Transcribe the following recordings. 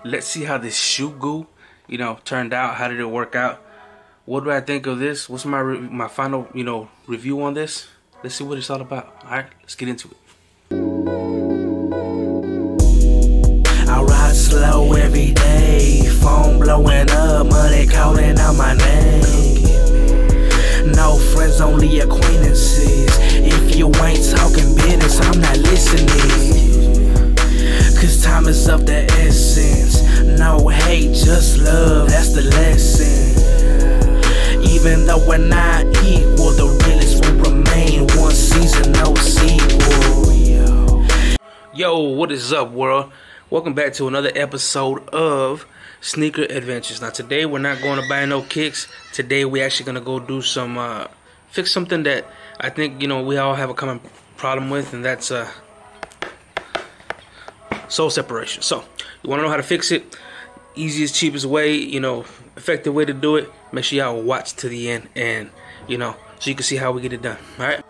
let's see how this shoe goo, turned out. How did it work out? What do I think of this? What's my final, review on this? Let's see what it's all about. All right, let's get into it. I ride slow every day, phone blowing up, money calling out my name. No friends, only acquaintances. If you ain't talking business, I'm not listening. Cause time is of the essence. No hate, just love, that's the lesson. Even though we're not equal, the realest will remain. One season, no sequel. Yo, what is up, world? Welcome back to another episode of Sneaker Adventures. Now today we're not going to buy no kicks. Today we actually going to go do some fix something that I think we all have a common problem with, and that's sole separation. So you want to know how to fix it? Easiest, cheapest way, effective way to do it. Make sure y'all watch to the end, and so you can see how we get it done. All right.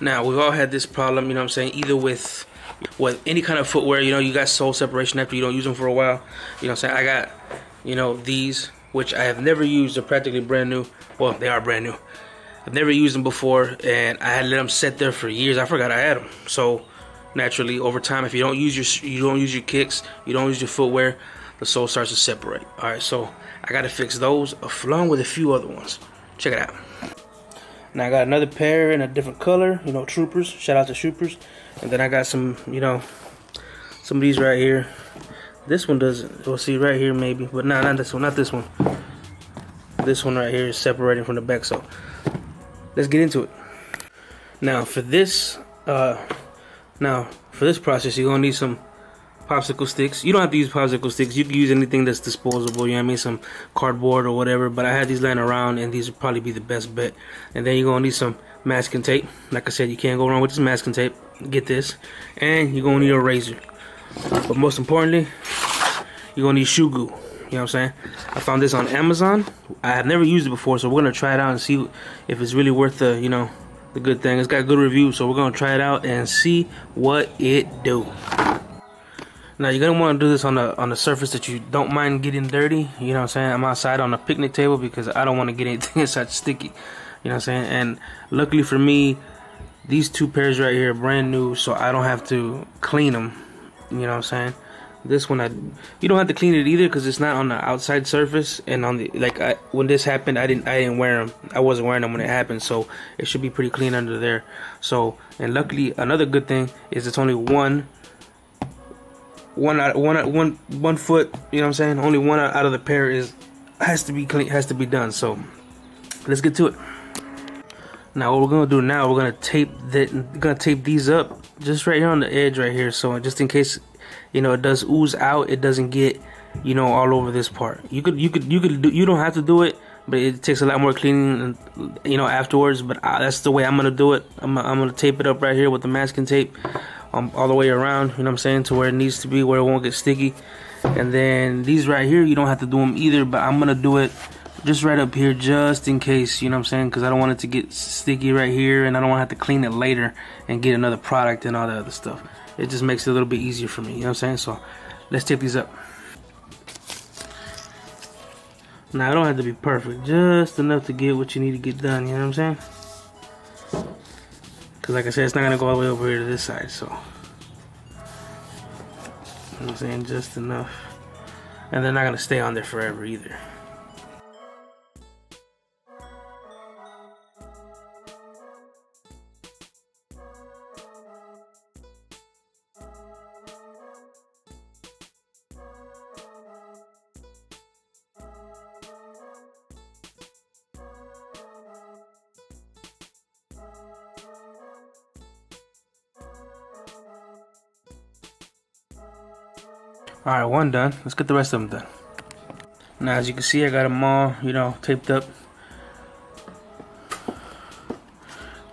Now we've all had this problem, either with any kind of footwear. You got sole separation after you don't use them for a while. I got these, which I have never used. They're practically brand new. Well, they are brand new. I've never used them before, and I had let them sit there for years. I forgot I had them. So naturally, over time, if you don't use your kicks, you don't use your footwear, the sole starts to separate. All right, so I got to fix those along with a few other ones. Check it out. Now I got another pair in a different color, Troopers. Shout out to Troopers. And then I got some, some of these right here. This one doesn't. We'll see right here maybe, but nah, not this one. Not this one. This one right here is separating from the back. So let's get into it. Now for this, process, you're gonna need some popsicle sticks. You don't have to use popsicle sticks. You can use anything that's disposable. Some cardboard or whatever. But I had these laying around, and these would probably be the best bet. And then you're gonna need some masking tape. Like I said, you can't go wrong with this masking tape. Get this, and you're gonna need a razor. But most importantly, you're gonna need shoe goo. You know what I'm saying? I found this on Amazon. I have never used it before, so we're gonna try it out and see if it's really worth the the good thing. It's got good reviews, so we're gonna try it out and see what it do. Now you're gonna want to do this on a surface that you don't mind getting dirty. You know what I'm saying? I'm outside on a picnic table because I don't want to get anything inside sticky. You know what I'm saying? And luckily for me, these two pairs right here are brand new, so I don't have to clean them. You know what I'm saying? This one, you don't have to clean it either because it's not on the outside surface. And on the when this happened, I didn't wear them. I wasn't wearing them when it happened, so it should be pretty clean under there. So, and luckily, another good thing is it's only one foot. You know what I'm saying? Only one out of the pair has to be clean, has to be done. So let's get to it. Now what we're gonna do now, we're gonna tape these up just right here on the edge right here, so just in case it does ooze out, it doesn't get all over this part. You don't have to do it, but it takes a lot more cleaning afterwards. But that's the way I'm gonna do it. I'm gonna tape it up right here with the masking tape all the way around. You know what I'm saying, to where it needs to be, where it won't get sticky. And then these right here, you don't have to do them either, but I'm gonna do it just right up here, just in case, you know what I'm saying, because I don't want it to get sticky right here, and I don't want to have to clean it later and get another product and all that other stuff. It just makes it a little bit easier for me, you know what I'm saying? So let's tape these up. Now I don't have to be perfect, just enough to get what you need to get done, you know what I'm saying? Because like I said, it's not going to go all the way over here to this side, so, you know what I'm saying, just enough. And they're not going to stay on there forever either. Alright, one done. Let's get the rest of them done. Now as you can see, I got them all, taped up,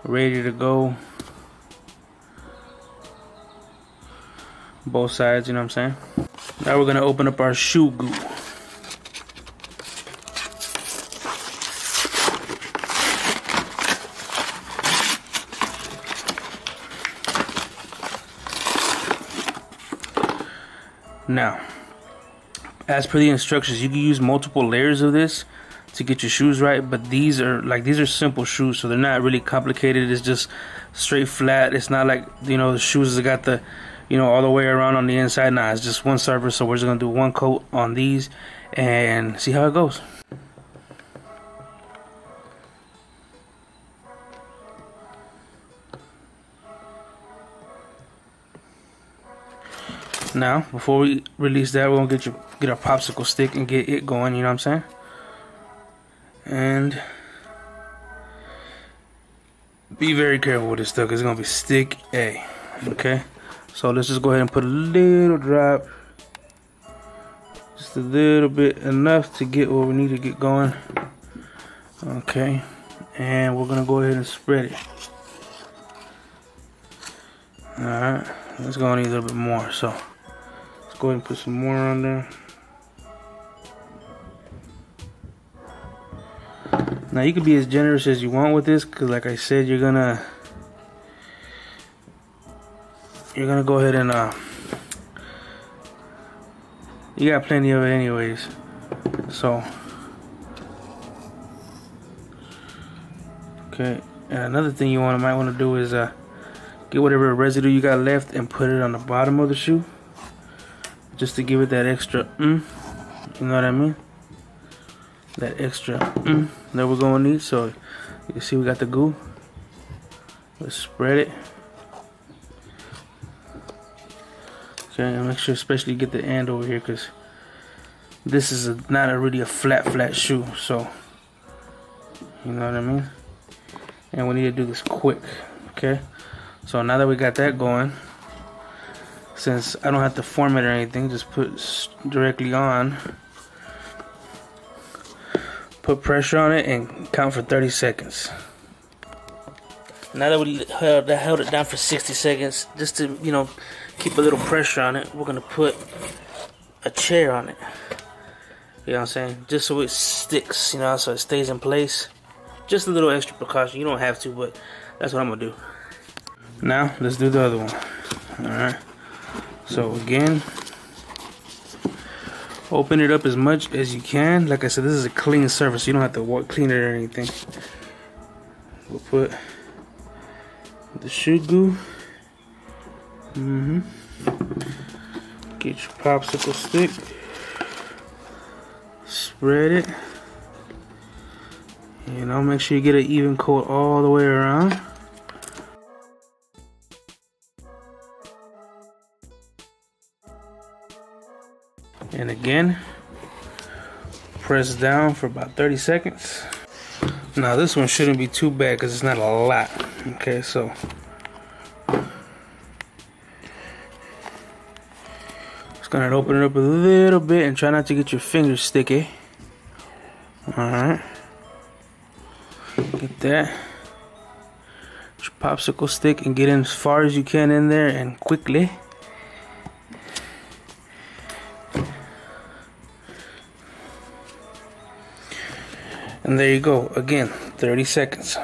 ready to go. Both sides, you know what I'm saying? Now we're gonna open up our shoe goo. Now, as per the instructions, you can use multiple layers of this to get your shoes right, but these are simple shoes, so they're not really complicated. It's just straight flat. It's not like, you know, the shoes that got the, you know, all the way around on the inside. Nah, it's just one surface. So we're just gonna do one coat on these and see how it goes. Now, before we release that, we're gonna get our popsicle stick and get it going. You know what I'm saying? And be very careful with this stuff, because it's gonna be stick A. Okay, so let's just go ahead and put a little drop, just a little bit, enough to get what we need to get going. Okay, and we're gonna go ahead and spread it. All right, let's go and need a little bit more. So let's go ahead and put some more on there. Now you can be as generous as you want with this, because like I said, you're gonna go ahead and you got plenty of it anyways. So okay, and another thing you might want to do is get whatever residue you got left and put it on the bottom of the shoe, just to give it that extra you know what I mean, that extra that we're gonna need. So you can see we got the goo. Let's spread it. Okay, and make sure especially get the end over here, because this is not really a flat shoe, so you know what I mean. And we need to do this quick. Okay, so now that we got that going, since I don't have to form it or anything, just put directly on. Put pressure on it and count for 30 seconds. Now that we held it down for 60 seconds, just to, you know, keep a little pressure on it, we're gonna put a chair on it. You know what I'm saying? Just so it sticks, you know, so it stays in place. Just a little extra precaution. You don't have to, but that's what I'm gonna do. Now let's do the other one. Alright. So again, open it up as much as you can. Like I said, this is a clean surface. You don't have to clean it or anything. We'll put the shoe goo. Get your popsicle stick. Spread it. You know, make sure you get an even coat all the way around. And again, press down for about 30 seconds. Now this one shouldn't be too bad because it's not a lot. Okay, so just gonna open it up a little bit and try not to get your fingers sticky. Alright. Get that. Get your popsicle stick and get in as far as you can in there and quickly. And there you go. Again, 30 seconds.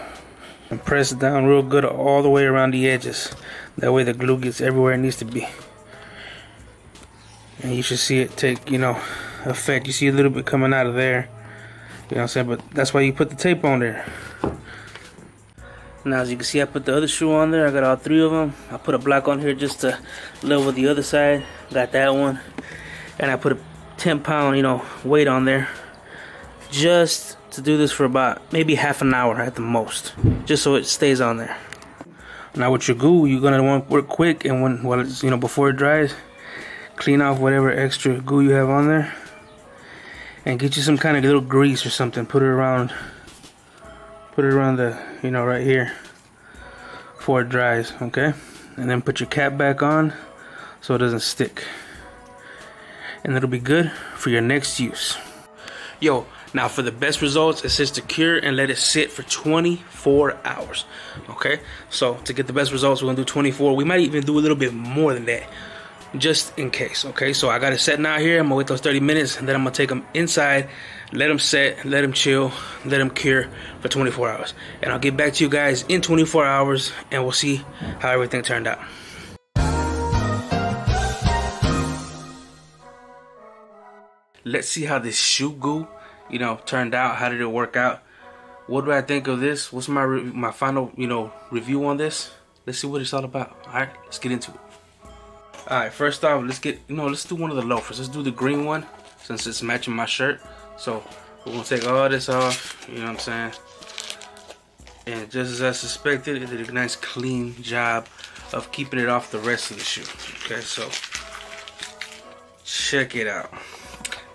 And press it down real good all the way around the edges. That way the glue gets everywhere it needs to be. And you should see it take, you know, effect. You see a little bit coming out of there. You know what I'm saying? But that's why you put the tape on there. Now as you can see, I put the other shoe on there. I got all three of them. I put a block on here just to level the other side. Got that one. And I put a 10-pound, you know, weight on there. Just to do this for about maybe half an hour at the most, just so it stays on there. Now with your goo, you're gonna want to work quick, and while it's, you know, before it dries, clean off whatever extra goo you have on there, and get you some kind of little grease or something. Put it around the, you know, right here before it dries. Okay, and then put your cap back on so it doesn't stick, and it'll be good for your next use. Yo, now for the best results, it says to cure and let it sit for 24 hours. Okay, so to get the best results, we're gonna do 24. We might even do a little bit more than that, just in case. Okay, so I got it setting out here. I'm gonna wait those 30 minutes, and then I'm gonna take them inside, let them set, let them chill, let them cure for 24 hours. And I'll get back to you guys in 24 hours, and we'll see how everything turned out. let's see how this shoe goo, you know, turned out. How did it work out? What do I think of this? What's my final, you know, review on this? Let's see what it's all about. All right, let's get into it. All right, first off, let's do one of the loafers. Let's do the green one since it's matching my shirt. So we're gonna take all this off, you know what I'm saying? And just as I suspected, it did a nice clean job of keeping it off the rest of the shoe. Okay, so check it out.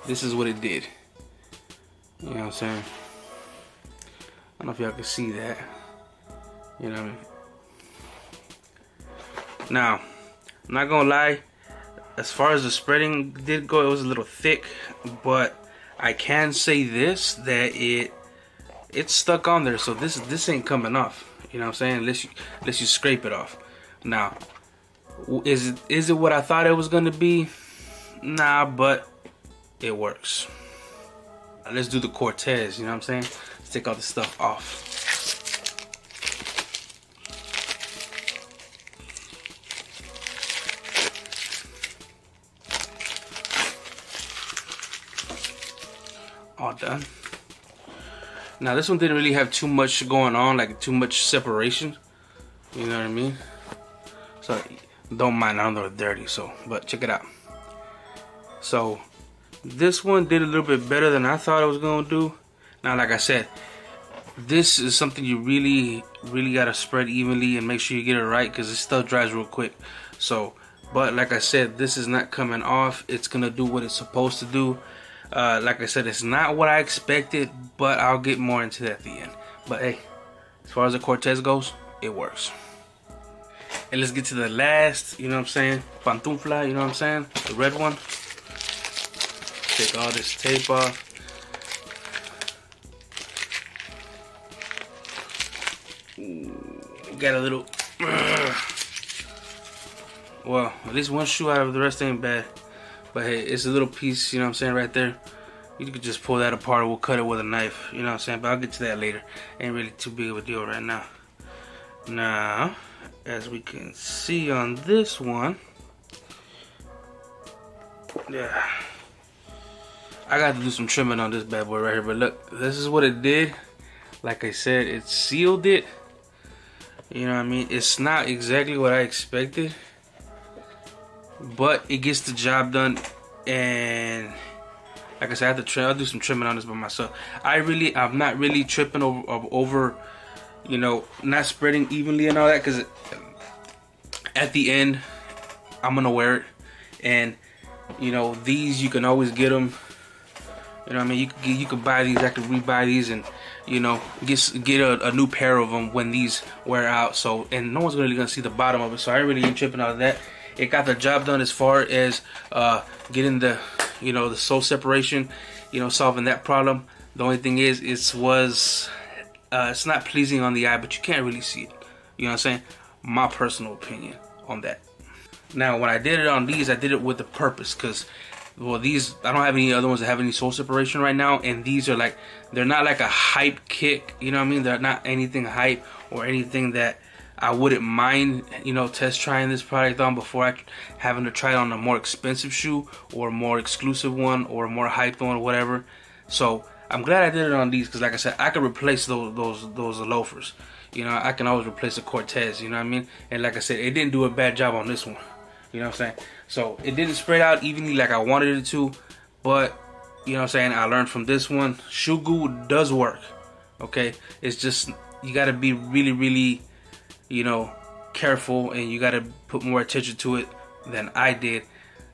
This is what it did. You know what I'm saying? I don't know if y'all can see that. You know what I mean? Now, I'm not gonna lie, as far as the spreading did go, it was a little thick, but I can say this, that it's stuck on there, so this ain't coming off. You know what I'm saying? Unless you scrape it off. Now, is it what I thought it was gonna be? Nah, but it works. Let's do the Cortez, you know what I'm saying? Let's take all this stuff off. All done. Now this one didn't really have too much going on, like too much separation. You know what I mean? So don't mind, I don't know, dirty. So, but check it out. So this one did a little bit better than I thought it was gonna do. Now, like I said, this is something you really gotta spread evenly and make sure you get it right, because this stuff dries real quick. So, but like I said, this is not coming off. It's gonna do what it's supposed to do. Like I said, it's not what I expected, but I'll get more into that at the end. But hey, as far as the Cortez goes, it works. And let's get to the last, you know what I'm saying, pantufla, you know what I'm saying, the red one. Take all this tape off. Ooh, got a little, well, at least one shoe out of the rest ain't bad. But hey, it's a little piece, you know what I'm saying, right there. You could just pull that apart, or we'll cut it with a knife, you know what I'm saying. But I'll get to that later. Ain't really too big of a deal right now. Now, as we can see on this one, yeah, I got to do some trimming on this bad boy right here. But look, this is what it did. Like I said, it sealed it. You know what I mean? It's not exactly what I expected, but it gets the job done. And like I said, I have to trim. I'll do some trimming on this by myself. I'm not really tripping over, you know, not spreading evenly and all that, because at the end I'm gonna wear it. And you know, these you can always get them. You know what I mean? You can buy these. I can rebuy these, and you know, get a new pair of them when these wear out. So, and no one's really gonna see the bottom of it. So I really ain't tripping out of that. It got the job done as far as getting the, you know, the sole separation, you know, solving that problem. The only thing is, it's not pleasing on the eye, but you can't really see it. You know what I'm saying? My personal opinion on that. Now, when I did it on these, I did it with a purpose, because, well, these, I don't have any other ones that have any sole separation right now, and these are like, they're not like a hype kick, you know what I mean? They're not anything hype or anything that I wouldn't mind, you know, test trying this product on before having to try it on a more expensive shoe or a more exclusive one or a more hyped one or whatever. So I'm glad I did it on these, because like I said, I could replace those loafers. You know, I can always replace a Cortez, you know what I mean? And like I said, it didn't do a bad job on this one. You know what I'm saying? So it didn't spread out evenly like I wanted it to, but you know what I'm saying, I learned from this one. Shoe goo does work. Okay? It's just, you gotta be really, you know, careful, and you gotta put more attention to it than I did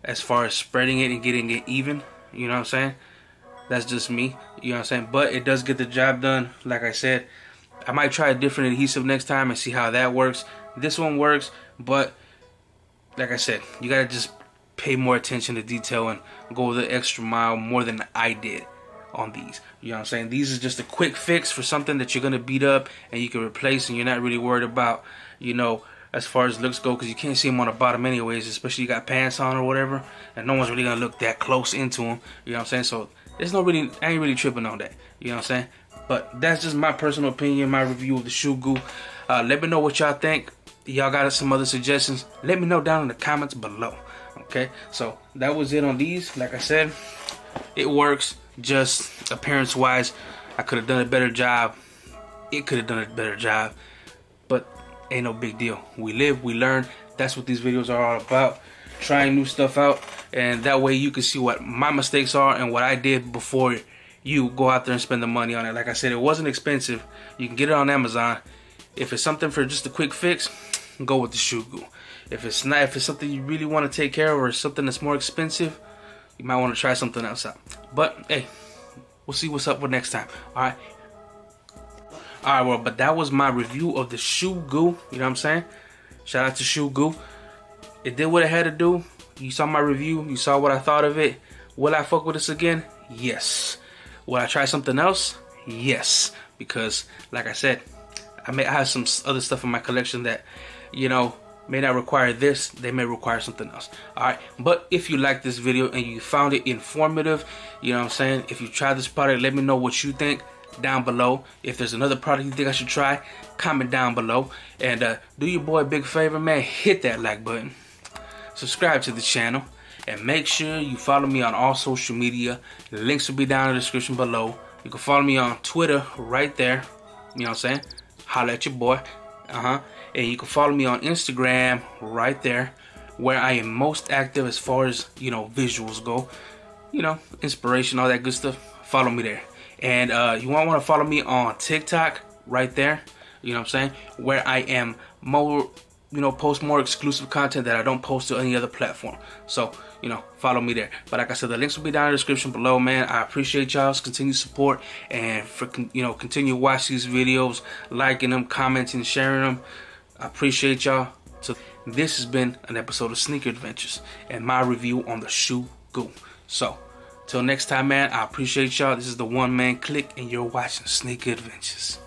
as far as spreading it and getting it even. You know what I'm saying? That's just me. You know what I'm saying? But it does get the job done. Like I said, I might try a different adhesive next time and see how that works. This one works, but like I said, you gotta just pay more attention to detail and go the extra mile more than I did on these. You know what I'm saying? These is just a quick fix for something that you're gonna beat up and you can replace, and you're not really worried about, you know, as far as looks go, because you can't see them on the bottom anyways, especially you got pants on or whatever, and no one's really gonna look that close into them. You know what I'm saying? So there's no really, I ain't really tripping on that. You know what I'm saying? But that's just my personal opinion, my review of the shoe goo. Let me know what y'all think. Y'all got some other suggestions? Let me know down in the comments below. Okay, so that was it on these. Like I said, It works. Just appearance wise, I could have done a better job. It could have done a better job, but ain't no big deal. We live, we learn. That's what these videos are all about. Trying new stuff out, and that way you can see what my mistakes are and what I did before you go out there and spend the money on it. Like I said, it wasn't expensive. You can get it on Amazon. If it's something for just a quick fix, go with the shoe goo. If it's not, if it's something you really want to take care of, or something that's more expensive, you might want to try something else out. But hey, we'll see what's up with next time. Alright, well, but that was my review of the shoe goo. You know what I'm saying? Shout out to shoe goo. It did what it had to do. You saw my review. You saw what I thought of it. Will I fuck with this again? Yes. Will I try something else? Yes. Because, like I said, I have some other stuff in my collection that, you know, may not require this. They may require something else. Alright. But if you like this video and you found it informative, you know what I'm saying? If you tried this product, let me know what you think down below. If there's another product you think I should try, comment down below. And do your boy a big favor, man. Hit that like button. Subscribe to the channel. And make sure you follow me on all social media. The links will be down in the description below. You can follow me on Twitter right there. You know what I'm saying? Holla at your boy. And you can follow me on Instagram right there, where I am most active as far as, you know, visuals go. You know, inspiration, all that good stuff. Follow me there. And you want to follow me on TikTok right there. You know what I'm saying? Where I am more, you know, post more exclusive content that I don't post to any other platform. So, you know, follow me there. But like I said, the links will be down in the description below, man. I appreciate y'all's continued support, and for, you know, continue to watch these videos, liking them, commenting, sharing them. I appreciate y'all. So this has been an episode of Sneaker Adventures and my review on the shoe goo. So till next time, man, I appreciate y'all. This is the One Man Click, and you're watching Sneaker Adventures.